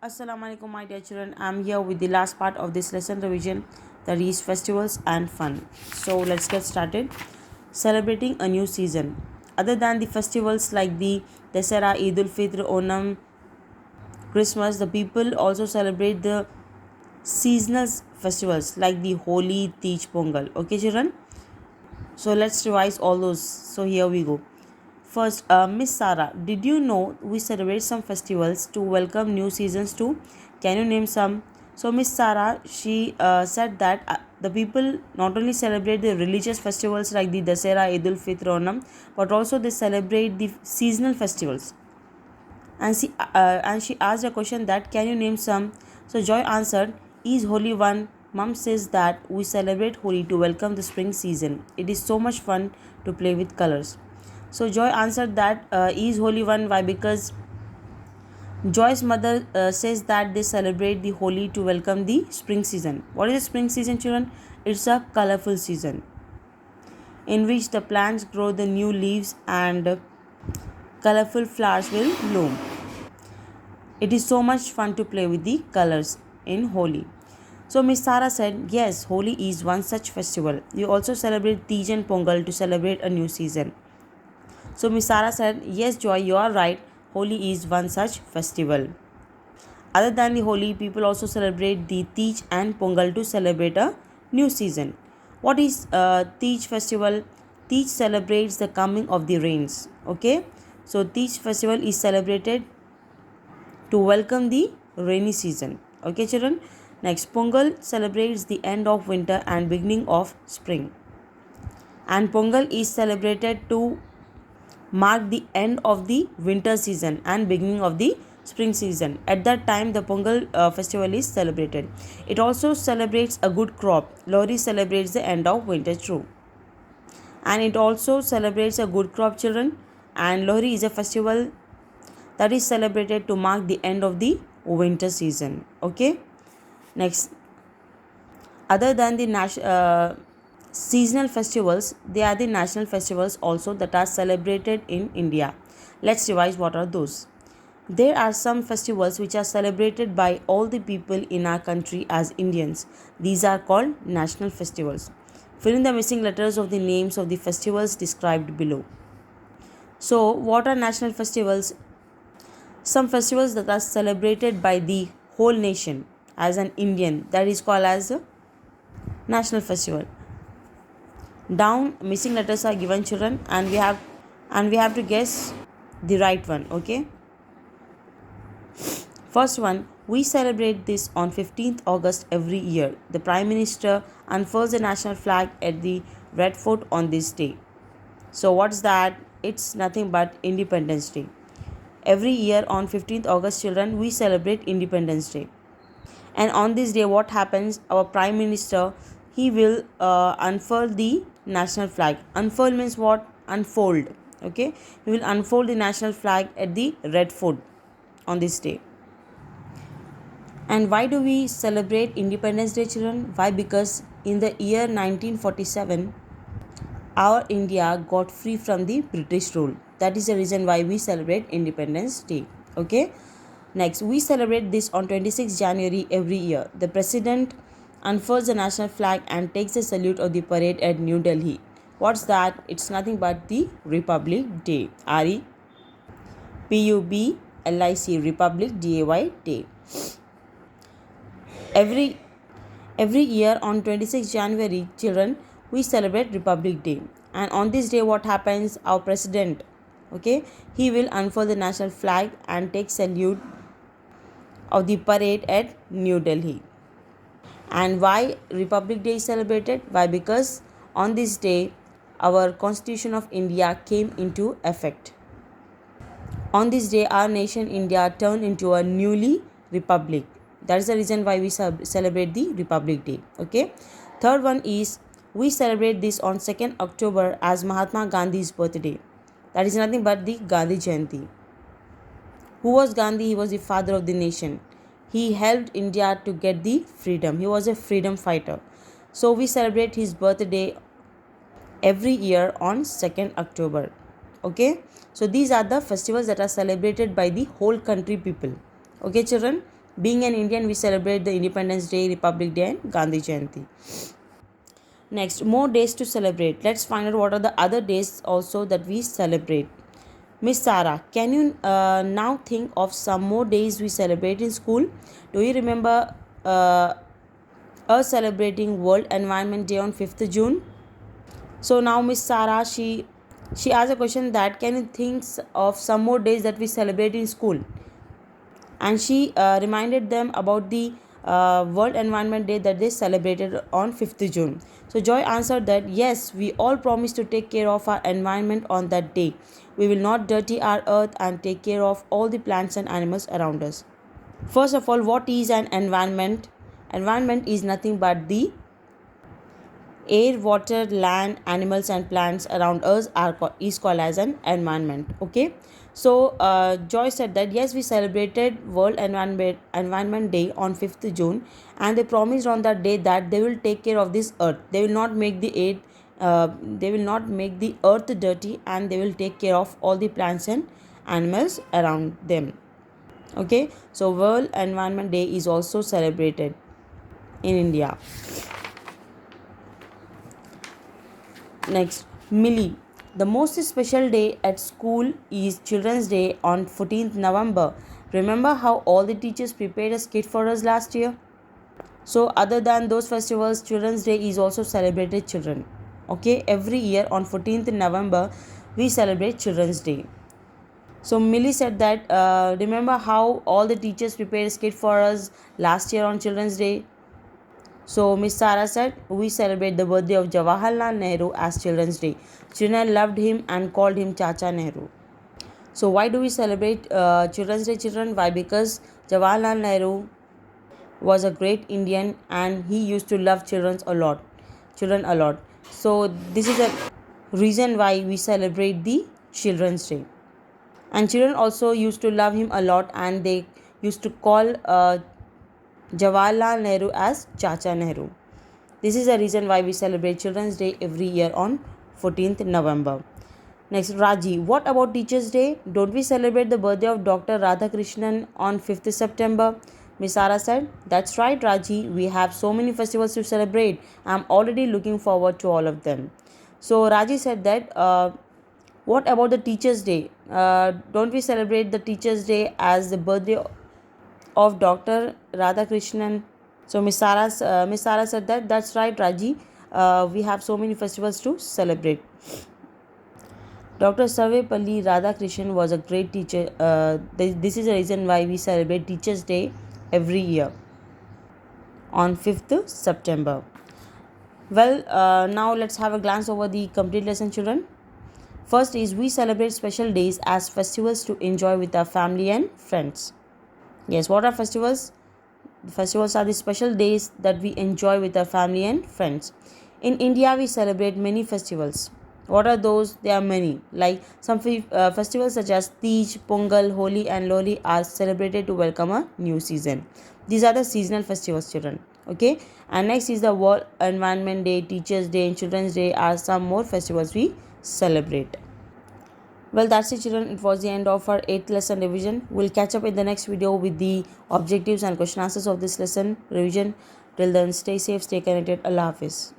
Assalamu alaikum, my dear children. I'm here with the last part of this lesson revision, that is festivals and fun. So let's get started. Celebrating a new season. Other than the festivals like the Dasara, Eid ul Fitr, Onam, Christmas, the people also celebrate the seasonal festivals like the Holi, Teej, Pongal. Okay, children. So let's revise all those. So here we go. First, Miss Sarah, did you know we celebrate some festivals to welcome new seasons too? Can you name some? So, Miss Sarah, she said that the people not only celebrate the religious festivals like the Dasera, Eid ul Fitr, Onam, but also they celebrate the seasonal festivals. And she asked a question that can you name some? So Joy answered, is Holi one? Mom says that we celebrate Holi to welcome the spring season. It is so much fun to play with colors. So Joy answered that is Holi one. Why? Because Joy's mother says that they celebrate the Holi to welcome the spring season. What is the spring season, children? It's a colorful season in which the plants grow the new leaves and colorful flowers will bloom. It is so much fun to play with the colors in Holi. So Miss Sara said, yes, Holi is one such festival. We also celebrate Tej and Pongal to celebrate a new season. So Miss Sara said, yes, Joy, you are right. Holi is one such festival. Other than the Holi, people also celebrate the Tej and Pongal to celebrate a new season. What is Tej festival? Tej celebrates the coming of the rains. Okay, so Tej festival is celebrated to welcome the rainy season. Okay, children. Next, Pongal celebrates the end of winter and beginning of spring. And Pongal is celebrated to mark the end of the winter season and beginning of the spring season. At that time, the Pongal festival is celebrated. It also celebrates a good crop. Lohri celebrates the end of winter too. And it also celebrates a good crop, children. And Lohri is a festival that is celebrated to mark the end of the winter season. Okay. Next, other than the seasonal festivals, they are the national festivals also that are celebrated in India. Let's revise what are those. There are some festivals which are celebrated by all the people in our country as Indians. These are called national festivals. Fill in the missing letters of the names of the festivals described below. So, what are national festivals? Some festivals that are celebrated by the whole nation as an Indian, that is called as a national festival. Down missing letters are given, children, and we have to guess the right one. Okay, first one, we celebrate this on 15th August every year. The Prime Minister unfurls the national flag at the Red Fort on this day. So what's that? It's nothing but Independence Day. Every year on 15th August, children, we celebrate Independence Day. And on this day, what happens? Our Prime Minister, he will unfurl the national flag. Unfurl means what? Unfold. Okay, he will unfold the national flag at the Red Fort on this day. And why do we celebrate Independence Day, children? Why? Because in the year 1947, our India got free from the British rule. That is the reason why we celebrate Independence Day. Okay. Next, we celebrate this on 26 January every year. The president unfurls the national flag and takes a salute of the parade at New Delhi. What's that? It's nothing but the Republic Day. REPUBLIC, Republic Day. Day. Every year on 26 January, children, we celebrate Republic Day. And on this day, what happens? Our president, okay, he will unfurl the national flag and take salute of the parade at New Delhi. And why Republic Day is celebrated? Why? Because on this day, our Constitution of India came into effect. On this day, our nation India turned into a newly republic. That is the reason why we celebrate the Republic Day. Okay. Third one is we celebrate this on 2nd October as Mahatma Gandhi's birthday. That is nothing but the Gandhi Jayanti. Who was Gandhi? He was the father of the nation. He helped India to get the freedom. He was a freedom fighter. So we celebrate his birthday every year on 2nd October. Okay. So these are the festivals that are celebrated by the whole country people. Okay, children. Being an Indian, we celebrate the Independence Day, Republic Day, and Gandhi Jayanti. Next, more days to celebrate. Let's find out what are the other days also that we celebrate. Miss Sarah, can you now think of some more days we celebrate in school? Do you remember us celebrating World Environment Day on 5th June? So now Miss Sarah, she asked a question that can you think of some more days that we celebrate in school? And she reminded them about the World Environment Day that they celebrated on 5th June. So Joy answered that yes, we all promise to take care of our environment on that day. We will not dirty our earth and take care of all the plants and animals around us. First of all, what is an environment? Environment is nothing but the air, water, land, animals and plants around us is called as an environment. Okay, so Joy said that yes, we celebrated World Environment Day on 5th June, and they promised on that day that they will take care of this earth. They will not make the air they will not make the earth dirty, and they will take care of all the plants and animals around them. Okay, so World Environment Day is also celebrated in India. Next, Millie. The most special day at school is Children's Day on 14th November. Remember how all the teachers prepared a skit for us last year? So, other than those festivals, Children's Day is also celebrated children. Okay, every year on 14th November, we celebrate Children's Day. So, Millie said that remember how all the teachers prepared a skit for us last year on Children's Day? So Miss Sarah said, we celebrate the birthday of Jawaharlal Nehru as Children's Day. Children loved him and called him Chacha Nehru. So why do we celebrate Children's Day, children? Why? Because Jawaharlal Nehru was a great Indian and he used to love children a lot. So this is a reason why we celebrate the Children's Day. And children also used to love him a lot, and they used to call Jawaharlal Nehru as Chacha Nehru. This is the reason why we celebrate Children's Day every year on 14th November. Next, Raji. What about Teachers' Day? Don't we celebrate the birthday of Dr. Radhakrishnan on 5th September? Miss Sara said, that's right, Raji. We have so many festivals to celebrate. I'm already looking forward to all of them. So, Raji said that, what about the Teachers' Day? Don't we celebrate the Teachers' Day as the birthday of Dr. Radhakrishnan? So Miss Sara said that that's right, Raji. We have so many festivals to celebrate. Dr. Sarvepalli Radhakrishnan was a great teacher. This is the reason why we celebrate Teachers' Day every year on 5th September. Well, now let's have a glance over the complete lesson, children. First is we celebrate special days as festivals to enjoy with our family and friends. Yes, what are festivals? Festivals are the special days that we enjoy with our family and friends. In India, we celebrate many festivals. What are those? There are many. Like some festivals such as Tej, Pongal, Holi and Loli are celebrated to welcome a new season. These are the seasonal festivals, children. Okay. And next is the World Environment Day, Teachers' Day and Children's Day are some more festivals we celebrate. Well, that's it, children. It was the end of our 8th lesson revision. We'll catch up in the next video with the objectives and question answers of this lesson revision. Till then, stay safe, stay connected. Allah Hafiz.